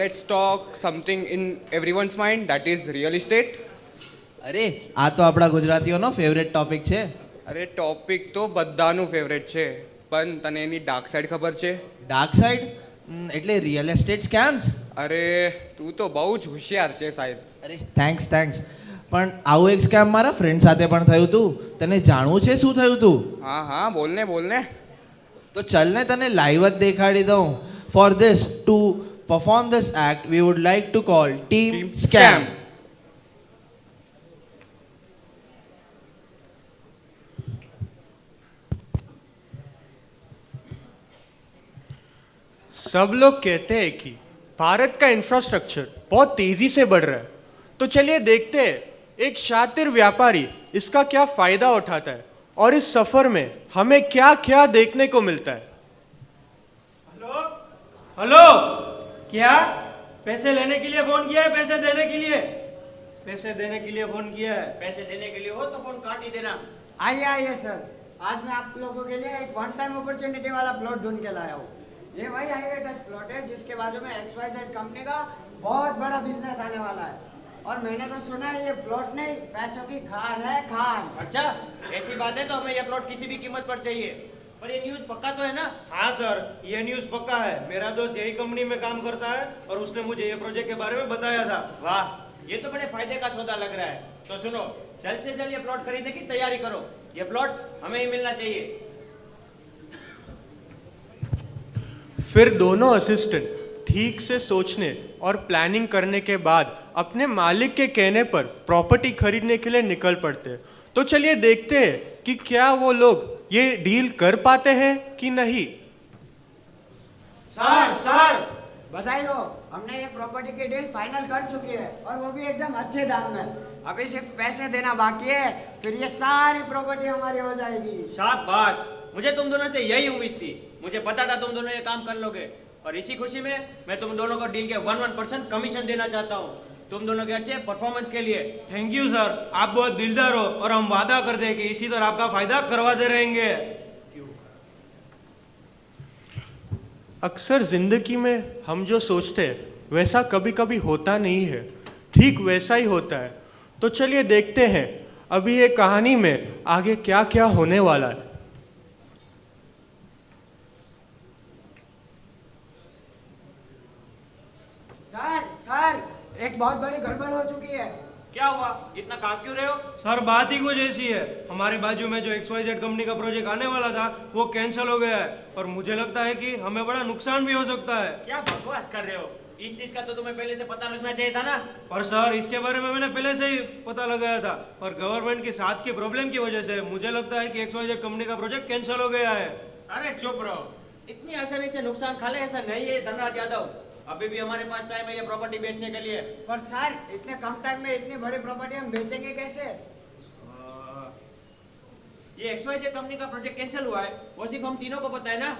let's talk something in everyone's mind, that is real estate. અરે આ તો આપણા ગુજરાતીઓનો ફેવરેટ ટોપિક છે. અરે ટોપિક તો બધાનું ફેવરેટ છે, પણ તને એની ડાર્ક સાઈડ ખબર છે? ડાર્ક સાઈડ એટલે રિયલ એસ્ટેટ સ્કેમ્સ. અરે તું તો બહુ જ હોશિયાર છે સાહેબ. અરે થેન્ક્સ. પણ આવું એક સ્કેમ મારા ફ્રેન્ડ સાથે પણ થયું હતું. તને જાણવું છે શું થયું હતું? હા હા, બોલને. તો ચલ ને તને લાઈવ જ દેખાડી દઉં. For this two perform this act V would like to call team scam. सब लोग कहते हैं कि भारत का इंफ्रास्ट्रक्चर बहुत तेजी से बढ़ रहा है, तो चलिए देखते हैं एक शातिर व्यापारी इसका क्या फायदा उठाता है और इस सफर में हमें क्या क्या देखने को मिलता है. हेलो, क्या पैसे लेने के लिए फोन किया है? पैसे देने के लिए फोन किया है? पैसे देने के लिए हो तो फोन काट ही देना. आइए सर, आज मैं आप लोगों के लिए एक वन टाइम अपॉर्चुनिटी वाला प्लॉट ढूंढ के लाया हूँ. ये वही हाईवे टच प्लॉट है जिसके बाजू में XYZ कंपनी का बहुत बड़ा बिजनेस आने वाला है. और मैंने तो सुना है ये प्लॉट नहीं, पैसों की खान है, खान. अच्छा, ऐसी बात है तो हमें यह प्लॉट किसी भी कीमत पर चाहिए. पर ये न्यूज़ पक्का तो है ना? हाँ सर, ये न्यूज़ पक्का है. मेरा दोस्त यही कंपनी में काम करता है और उसने मुझे ये प्रोजेक्ट के बारे में बताया था. वाह, ये तो बड़े फायदे का सौदा लग रहा है. तो सुनो, जल्द से जल्द ये प्लॉट खरीदने की तैयारी करो. ये प्लॉट हमें ही मिलना चाहिए. फिर दोनों असिस्टेंट ठीक से सोचने और प्लानिंग करने के बाद अपने मालिक के कहने पर प्रॉपर्टी खरीदने के लिए निकल पड़ते हैं. तो चलिए देखते हैं कि क्या वो लोग ये डील कर पाते हैं कि नहीं. सर बधाई हो, हमने ये प्रॉपर्टी की डील फाइनल कर चुकी है और वो भी एकदम अच्छे दाम में. अभी सिर्फ पैसे देना बाकी है, फिर ये सारी प्रॉपर्टी हमारी हो जाएगी. शाबाश, मुझे तुम दोनों से यही उम्मीद थी. मुझे पता था तुम दोनों ये काम कर लोगे. और इसी खुशी में मैं तुम दोनों को डील के 1% कमीशन देना चाहता हूँ, तुम दोनों के अच्छे परफॉर्मेंस के लिए. थैंक यू सर, आप बहुत दिलदार हो और हम वादा करते हैं कि इसी तरह आपका फायदा करवाते रहेंगे. अक्सर जिंदगी में हम जो सोचते हैं वैसा कभी कभी होता नहीं है, ठीक वैसा ही होता है. तो चलिए देखते हैं अभी ये कहानी में आगे क्या क्या होने वाला है. सर एक बहुत बड़ी गड़बड़ हो चुकी है. क्या हुआ? इतना काम क्यों रहे हो? सर बात ही कुछ ऐसी है, हमारे बाजू में जो XYZ कंपनी का प्रोजेक्ट आने वाला था वो कैंसिल हो गया है और मुझे लगता है कि हमें बड़ा नुकसान भी हो सकता है. क्या बकवास कर रहे हो? इस चीज का तो तुम्हें पहले से पता लगना चाहिए था ना. और सर इसके बारे में मैंने पहले से ही पता लगाया था और गवर्नमेंट के साथ की प्रॉब्लम की वजह से मुझे लगता है कि XYZ कंपनी का प्रोजेक्ट कैंसिल हो गया है. अरे चुप रहो, इतनी आसानी से नुकसान खा ले ऐसा नहीं है धनराज यादव. अभी भी हमारे पास टाइम है ये प्रॉपर्टी बेचने के लिए. पर सर इतने कम टाइम में इतनी बड़ी प्रॉपर्टी हम बेचेंगे कैसे? ये XYZ कंपनी का प्रोजेक्ट कैंसिल हुआ है वो सिर्फ हम तीनों को पता है ना.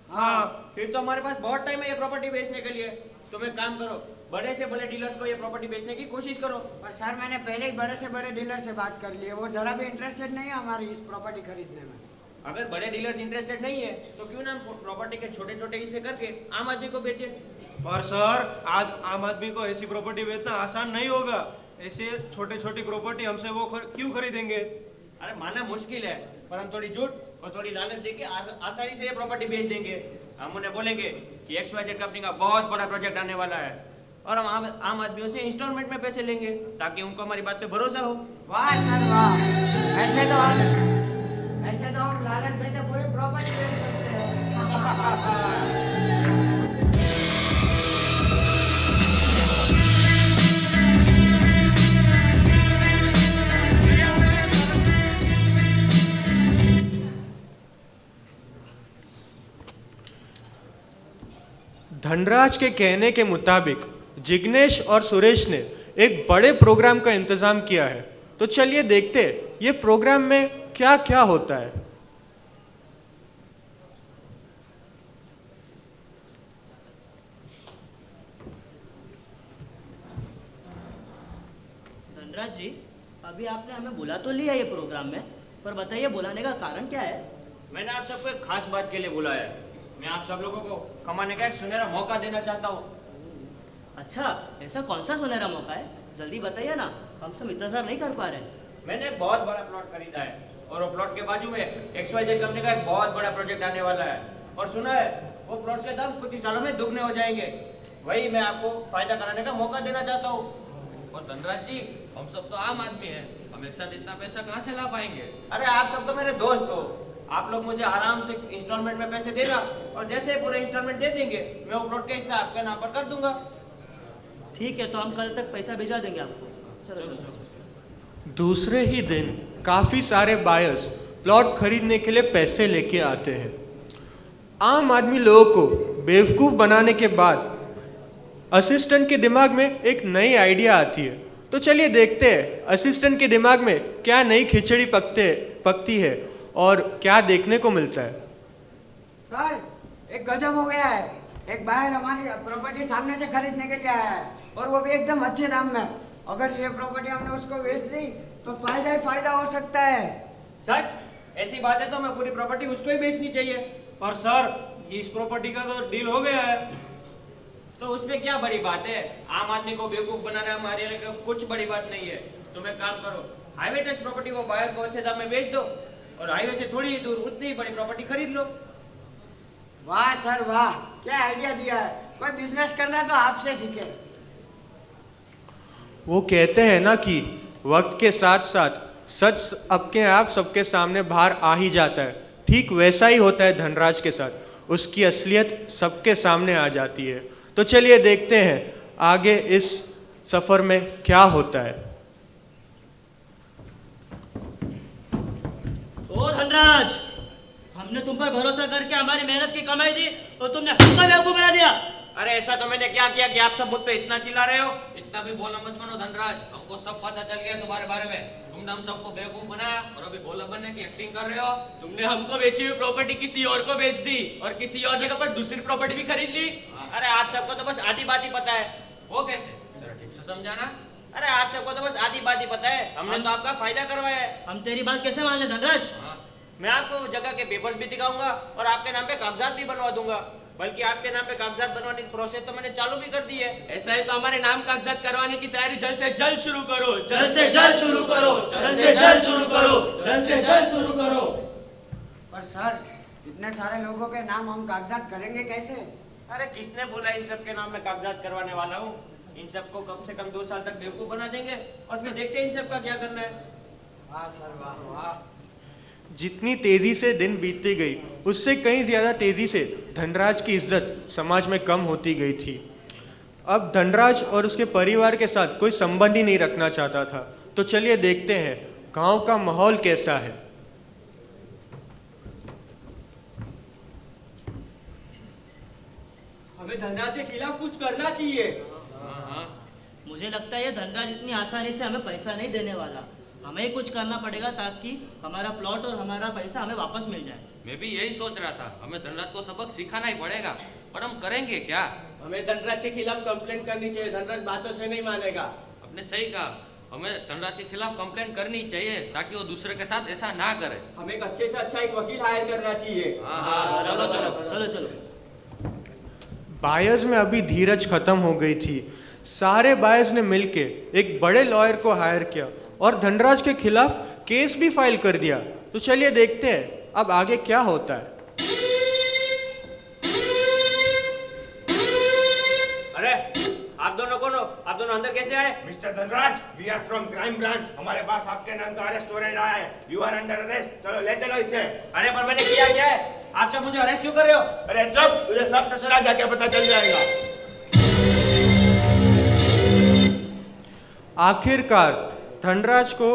हाँ, फिर तो हमारे पास बहुत टाइम है ये प्रॉपर्टी बेचने के लिए. तुम एक काम करो, बड़े से बड़े डीलर्स को ये प्रॉपर्टी बेचने की कोशिश करो. पर सर मैंने पहले ही बड़े से बड़े डीलर से बात कर ली है, वो जरा भी इंटरेस्टेड नहीं है हमारी इस प्रॉपर्टी खरीदने में. अगर बड़े डीलर्स इंटरेस्टेड नहीं है तो क्यों ना प्रॉपर्टी के छोटे छोटे हिस्से करके आम आदमी को बेचे. पर सर आज आम आदमी को ऐसी प्रॉपर्टी बेचना आसान नहीं होगा. ऐसे छोटे छोटी प्रॉपर्टी हमसे वो क्यों खरीदेंगे? अरे माना मुश्किल है, पर हम थोड़ी झूठ और थोड़ी लालच देके आसानी से ये प्रॉपर्टी बेच देंगे. हम उन्हें बोलेंगे कि XYZ कंपनी का बहुत बड़ा प्रोजेक्ट आने वाला है और हम आम आदमियों से इंस्टॉलमेंट में पैसे लेंगे ताकि उनको हमारी बात पे भरोसा हो. वाह सर वाह, ऐसे तो हम लालच देके पूरी प्रॉपर्टी बेच सकते हैं. धनराज के कहने के मुताबिक जिग्नेश और सुरेश ने एक बड़े प्रोग्राम का इंतजाम किया है. तो चलिए देखते हैं ये प्रोग्राम में क्या क्या होता है. धनराज जी, अभी आपने हमें बुला तो लिया ये प्रोग्राम में, पर बताइए बुलाने का कारण क्या है? मैंने आप सबको एक खास बात के लिए बुलाया है. मैं आप सब लोगों को कमाने का एक सुनहरा मौका देना चाहता हूँ. अच्छा, ऐसा कौन सा सुनहरा मौका है? जल्दी बताइए ना, हम सब इंतजार नहीं कर पा रहे। मैंने एक बहुत बड़ा प्लॉट खरीदा है और वो प्लॉट के बाजू में XYZ कंपनी का एक बहुत बड़ा प्रोजेक्ट आने वाला है और सुना है वो प्लॉट के दाम कुछ ही सालों में दुगने हो जाएंगे। वही मैं आपको फायदा कराने का मौका देना चाहता हूँ। और धनराज जी, हम सब तो आम आदमी हैं, हम एक साथ इतना पैसा कहाँ से ला पाएंगे? अरे आप सब तो मेरे दोस्त हो, आप लोग मुझे आराम से इंस्टॉलमेंट में पैसे देना और जैसे ही पूरे इंस्टॉलमेंट दे देंगे मैं वो प्लॉट का हिस्सा आपके नाम पर कर दूंगा। ठीक है, तो हम कल तक पैसा भिजा देंगे आपको। चलो चलो। दूसरे ही दिन काफ़ी सारे बायर्स प्लॉट खरीदने के लिए पैसे लेके आते हैं। आम आदमी लोगों को बेवकूफ़ बनाने के बाद असिस्टेंट के दिमाग में एक नई आइडिया आती है। तो चलिए देखते हैं असिस्टेंट के दिमाग में क्या नई खिचड़ी पकती है और क्या देखने को मिलता है। सर, एक गजब हो गया है। एक बायर हमारी प्रॉपर्टी सामने से खरीदने के लिए आया है और वो भी एकदम अच्छे दाम में। अगर ये प्रॉपर्टी हमने उसको बेच दी तो फायदा ही फायदा हो सकता है। सच? ऐसी बात है तो मैं पूरी प्रॉपर्टी उसको ही बेचनी चाहिए। पर सर, इस प्रॉपर्टी का तो डील हो गया है। तो उसमें क्या बड़ी बात है? आम आदमी को बेवकूफ बनाना हमारे लिए कुछ बड़ी बात नहीं है। तुम एक काम करो, हाईवे टच प्रॉपर्टी को बायर को अच्छे दाम में बेच दो और हाईवे से थोड़ी ही दूर उतनी ही बड़ी प्रॉपर्टी खरीद लो। वाह सर वाह, क्या आइडिया दिया है। कोई बिजनेस करना है तो आपसे सीखे। वो कहते हैं ना कि वक्त के साथ साथ सच अपने आप सबके सामने बाहर आ ही जाता है। ठीक वैसा ही होता है धनराज के साथ, उसकी असलियत सबके सामने आ जाती है। तो चलिए देखते हैं आगे इस सफर में क्या होता है। ओ धनराज, हमने तुम पर भरोसा करके हमारी मेहनत की कमाई दी और तुमने हमको बेवकूफ बना दिया। अरे ऐसा तो मैंने क्या किया कि आप सब मुझ पे इतना चिल्ला रहे हो? इतना भी बोला मत बनो धनराज, हमको सब पता चल गया तुम्हारे बारे में। तुमने हम सबको बेवकूफ बनाया और अभी बोला बनने की एक्टिंग कर रहे हो। तुमने हमको बेची हुई प्रॉपर्टी किसी और को बेच दी और किसी और जगह पर दूसरी प्रॉपर्टी भी खरीद ली। अरे आप सबको तो बस आधी बात ही पता है। वो कैसे? जरा ठीक से समझाना। अरे आप सबको तो बस आधी बात ही पता है। हमने तो आपका फायदा करवाया है। हम तेरी बात कैसे मान ले धनराज? मैं आपको उस जगह के पेपर्स भी दिखाऊंगा और आपके नाम पे कागजात भी बनवा दूंगा। बल्कि आपके नाम पे कागजात बनवाने की प्रोसेस तो मैंने चालू भी कर दी है। ऐसा है तो हमारे नाम कागजात करवाने की तैयारी जल्द से जल्द शुरू करो। जल्द से जल्द शुरू करो, जल्द से जल्द शुरू करो, जल्द से जल्द शुरू करो। पर सर, इतने सारे लोगों के नाम हम कागजात करेंगे कैसे? अरे किसने बोला इन सब के नाम में कागजात करवाने वाला हूँ? इन सबको कम से कम 2 साल तक बेवकूफ बना देंगे और फिर देखते हैं इन सब का क्या करना है। वाह सर वाह वाह। जितनी तेजी से दिन बीतती गई उससे कहीं ज्यादा तेजी से धनराज की इज्जत समाज में कम होती गई थी। अब धनराज और उसके परिवार के साथ कोई संबंध ही नहीं रखना चाहता था। तो चलिए देखते हैं गांव का माहौल कैसा है। हमें धनराज के खिलाफ कुछ करना चाहिए। मुझे लगता है ये धनराज इतनी आसानी से हमें पैसा नहीं देने वाला। हमें ही कुछ करना पड़ेगा ताकि हमारा प्लॉट और हमारा पैसा हमें वापस मिल जाए। मैं भी यही सोच रहा था, हमें धनराज को सबक सिखाना ही पड़ेगा, पर हम करेंगे क्या? हमें धनराज के खिलाफ कंप्लेंट करनी चाहिए। धनराज बातों से नहीं मानेगा। आपने सही कहा, हमें धनराज के खिलाफ कंप्लेंट करनी चाहिए ताकि वो दूसरे के साथ ऐसा ना करे। हमें एक अच्छे से अच्छा एक वकील हायर करना चाहिए। हाँ, चलो चलो चलो चलो। बायर्स में अभी धीरज खत्म हो गई थी। सारे बायर्स ने मिलके एक बड़े लॉयर को हायर किया और धनराज के खिलाफ केस भी फाइल कर दिया। तो चलिए देखते हैं अब आगे क्या होता है। अरे आप दोनों कौन हो? आप दोनों अंदर कैसे आए? Mister Dhanraj, we are from crime branch. हमारे पास आपके नाम का अरेस्ट वारंट आया है। You are under arrest. चलो ले चलो इसे। अरे पर मैंने किया क्या है? आप सब मुझे अरेस्ट क्यों कर रहे हो? अरे जब तुझे सब ससुराल जाके पता चल जाएगा। आखिरकार धनराज को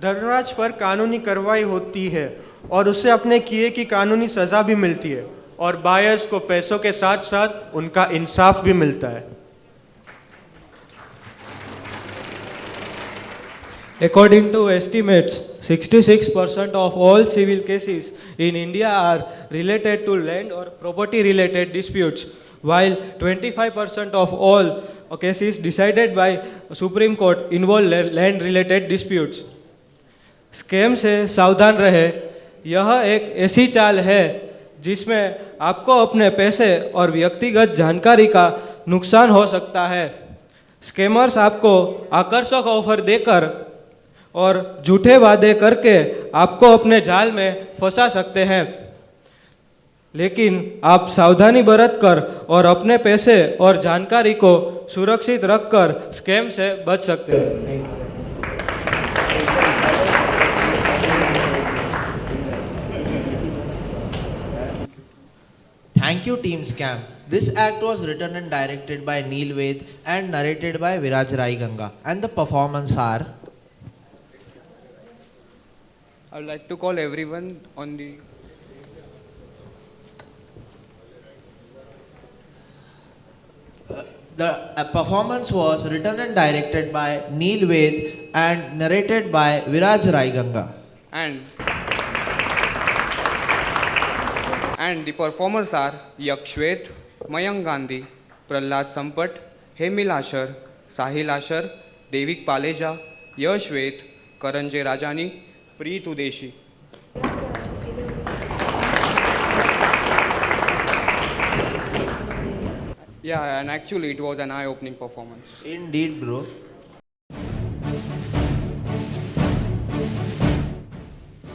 धनराज पर कानूनी कार्रवाई होती है और उसे अपने किए की कानूनी सजा भी मिलती है और बायर्स को पैसों के साथ साथ उनका इंसाफ भी मिलता है। According to estimates, 66% of all civil cases in India are related to land or property related disputes, while 25% of all cases decided by Supreme Court involve land related disputes. Scam से सावधान रहे। यह एक ऐसी चाल है जिसमें आपको अपने पैसे और व्यक्तिगत जानकारी का नुकसान हो सकता है। स्कैमर्स आपको आकर्षक ऑफर देकर और झूठे वादे करके आपको अपने जाल में फंसा सकते हैं, लेकिन आप सावधानी बरतकर और अपने पैसे और जानकारी को सुरक्षित रखकर स्कैम से बच सकते हैं। Thank you, Team Scam. This act was written and directed by Neil Ved and narrated by Viraj Rai Ganga. And the performance are I would like to call everyone on the the performance was written and directed by Neil Ved and narrated by Viraj Rai Ganga. And the performers are Yakshwet, Mayank Gandhi, Prahlad Sampat, Hemil Asher, Sahil Asher, Devik Paleja, Yash Ved, Karan J. Rajani, Preet Udeshi. Yeah, and actually it was an eye-opening performance. Indeed, bro.